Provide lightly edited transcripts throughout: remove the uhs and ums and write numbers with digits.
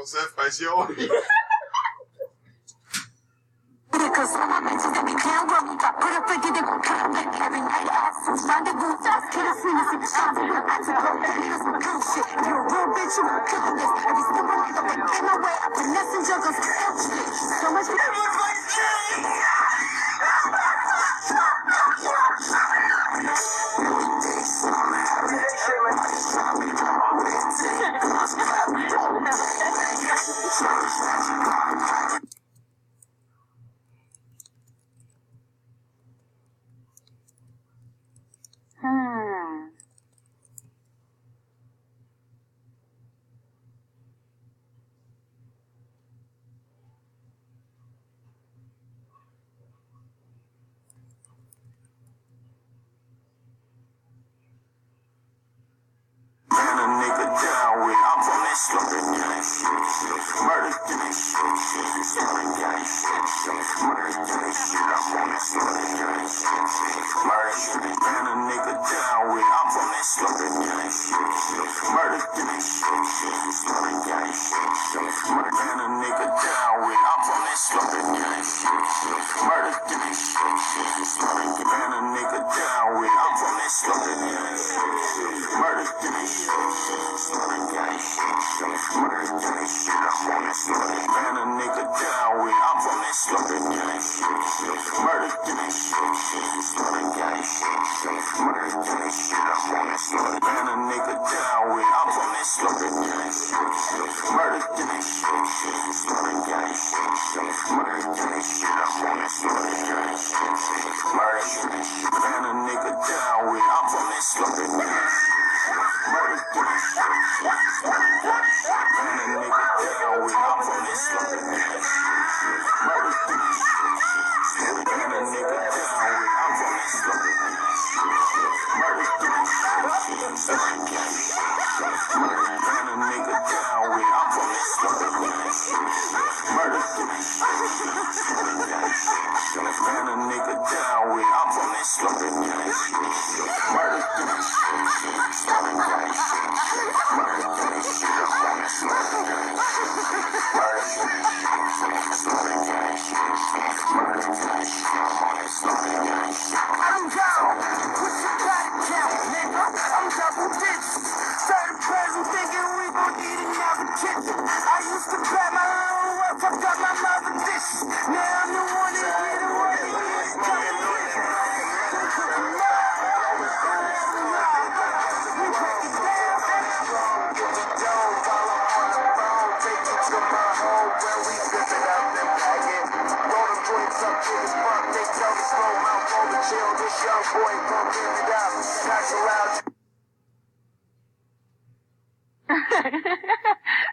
concept faz yall. Because all my bitches, they be playing with me. Put a figure, they gon' come back every night. Ass rendezvous, just kill a scene, it's in the shots. I took her back, that's my good shit. If you a real bitch, you won't kill this. Every stupid nigga that came my way, I finesse and juggles for ill shit. So much for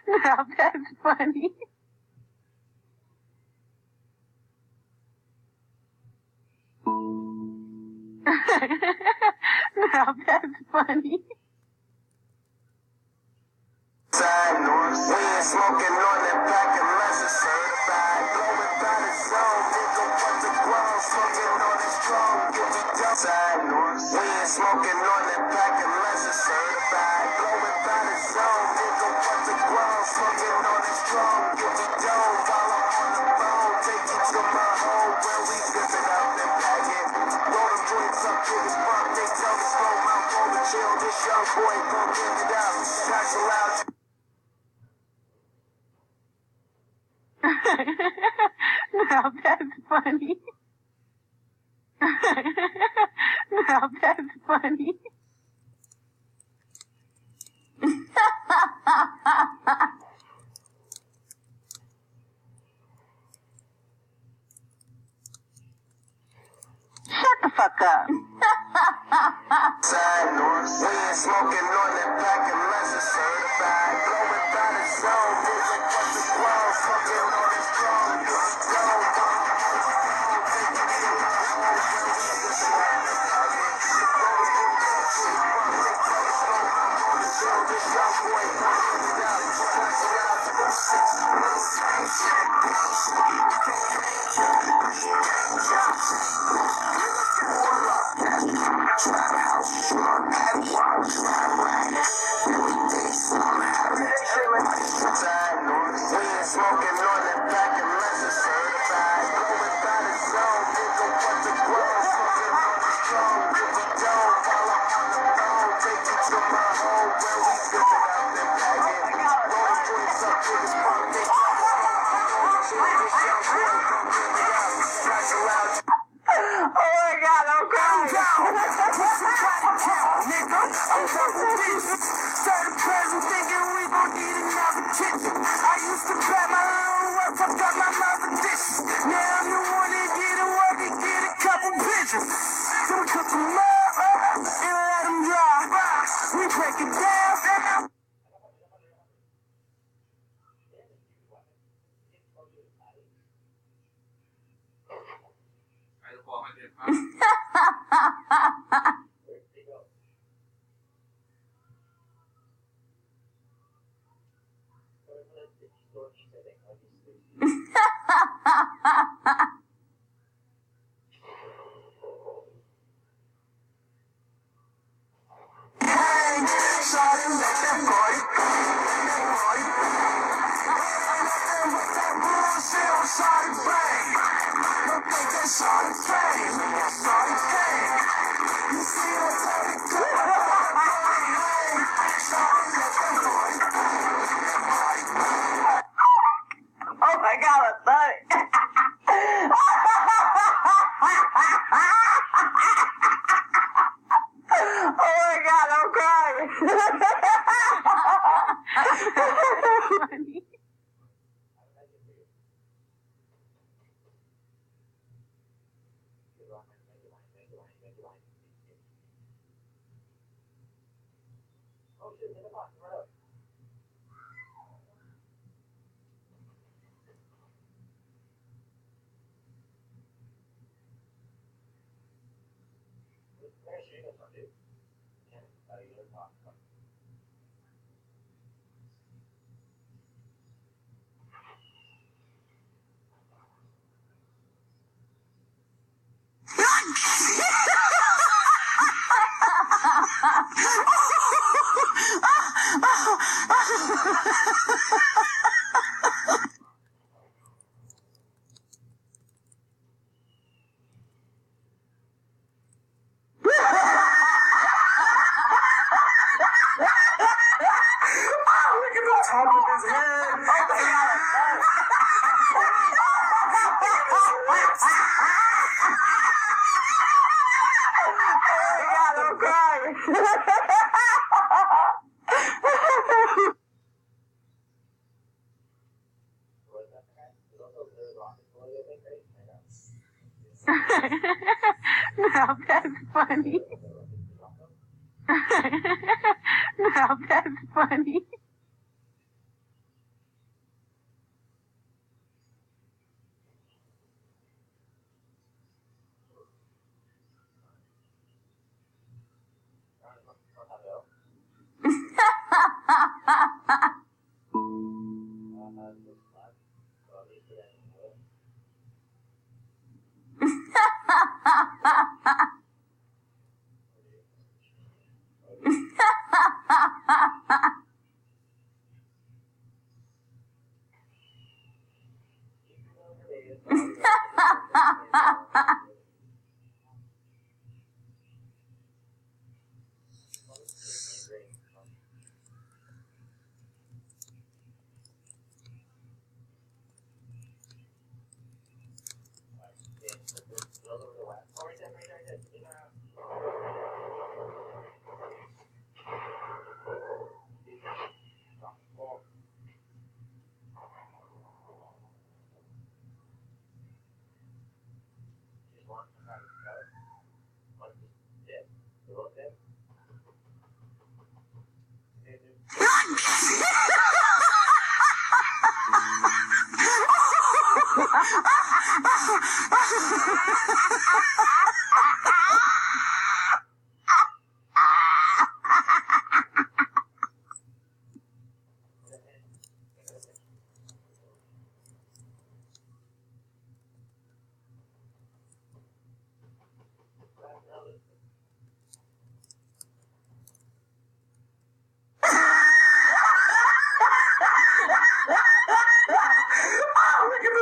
Now that's funny. Now that's funny. Side north, we ain't smoking on that pack unless it's certified. Blowing by the zone, nigga, what's the ground? Smoking on it strong, get me down. Side north, we ain't smoking on that pack unless it's certified. Blowing by the zone, nigga, what's the ground? Smoking on it strong, get me down. While I'm on the phone, take you to my home where we zipping out and packing. Roll the joints up to the front, they tell me slow my phone to chill. This young boy gon' get it out, packs aloud. Now that's funny. Now that's funny. Shut the fuck up. Side north, we ain't smoking on that pack unless it's certified. Blowing by the zone, nigga, what's the ground? Smoking on it strong, get me down. Side Oh my God, that's funny. Oh my God, I'm crying. Funny. Top of his head. I'm crying. Now that's funny. Now that's funny.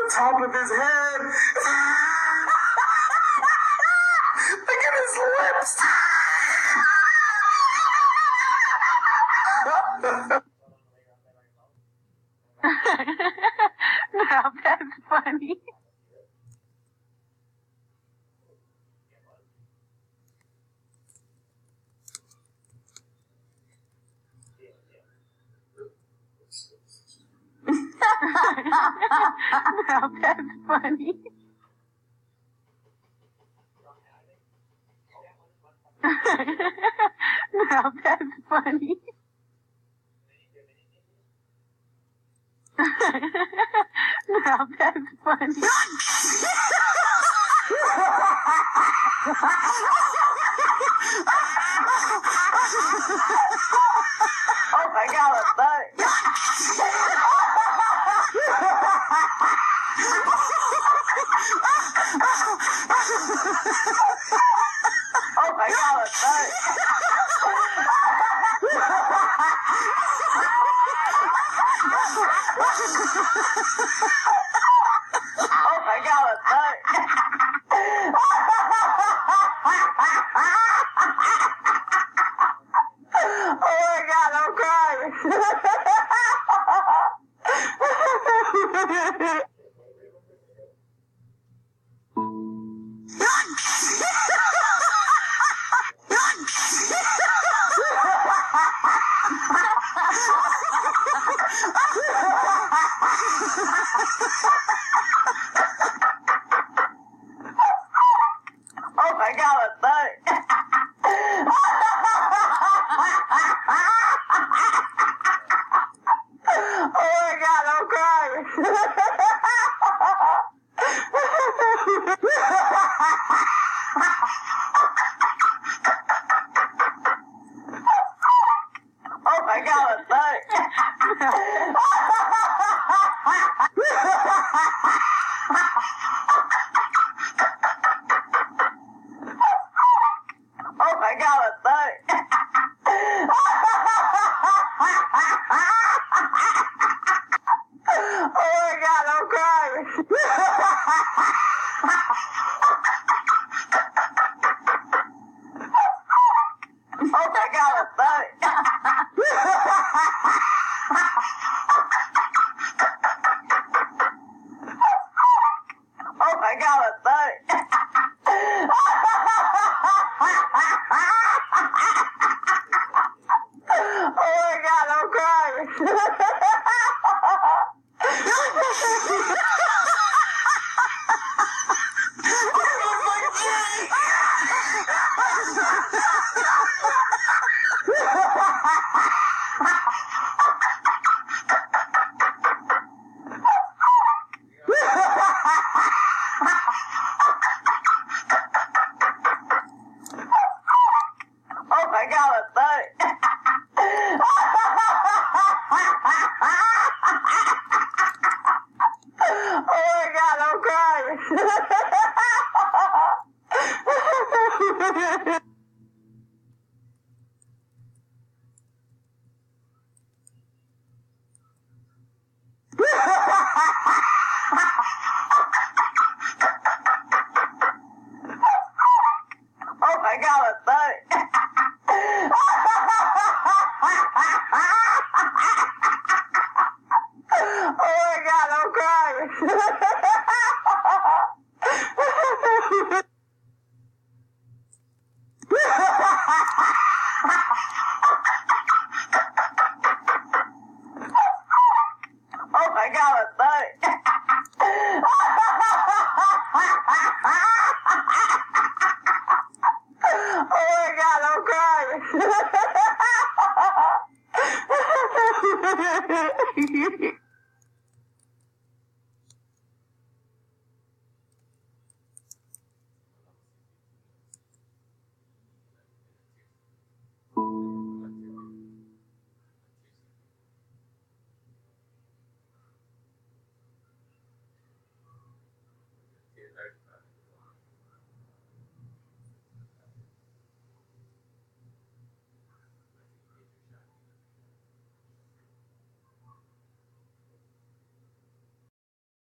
Top of his head. Look at his lips. Now that's funny. Now that's funny. Now that's funny. Now that's funny. Oh my God, I'm sorry. Oh my God, I'm sorry. Oh my God, I'm sorry. Oh my God, I'm crying. Oh my God, I'm sorry. Oh my God, I'm crying. Oh my God, I'm sorry. Oh my God, I'm sorry. Oh my God, I'm crying. Oh my God, I'm sorry. Oh my God, I'm sorry. Oh my God, I'm crying. Oh my God, I'm sorry. Oh my God, I'm crying. Oh my God, I'm sorry. Oh my God, I'm crying. Oh my God, I'm sorry. Oh my God, I'm crying.